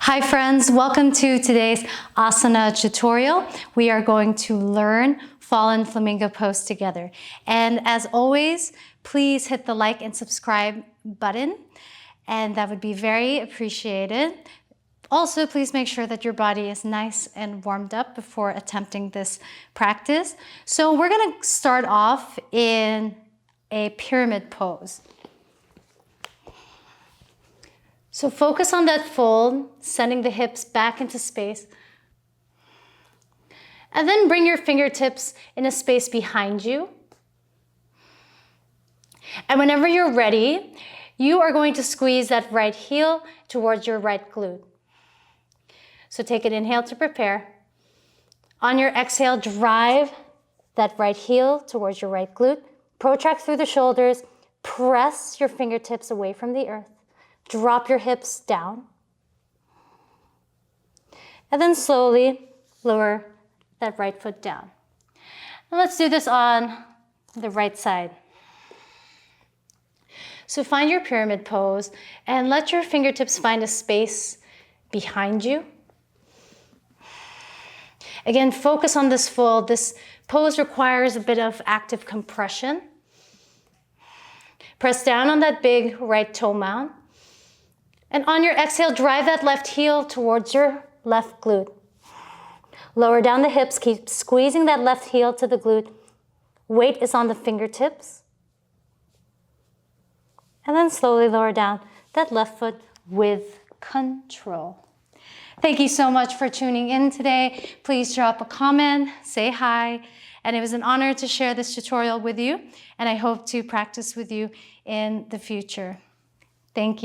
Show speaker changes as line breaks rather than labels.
Hi friends, welcome to today's asana tutorial. We are going to learn Fallen Flamingo Pose together. And as always, please hit the like and subscribe button, and that would be very appreciated. Also, please make sure that your body is nice and warmed up before attempting this practice. So we're gonna start off in a pyramid pose. So focus on that fold, sending the hips back into space. And then bring your fingertips in a space behind you. And whenever you're ready, you are going to squeeze that right heel towards your right glute. So take an inhale to prepare. On your exhale, drive that right heel towards your right glute. Protract through the shoulders. Press your fingertips away from the earth. Drop your hips down. And then slowly lower that right foot down. And let's do this on the right side. So find your pyramid pose and let your fingertips find a space behind you. Again, focus on this fold. This pose requires a bit of active compression. Press down on that big right toe mound. And on your exhale, drive that left heel towards your left glute. Lower down the hips, keep squeezing that left heel to the glute. Weight is on the fingertips. And then slowly lower down that left foot with control. Thank you so much for tuning in today. Please drop a comment, say hi, and it was an honor to share this tutorial with you, and I hope to practice with you in the future. Thank you.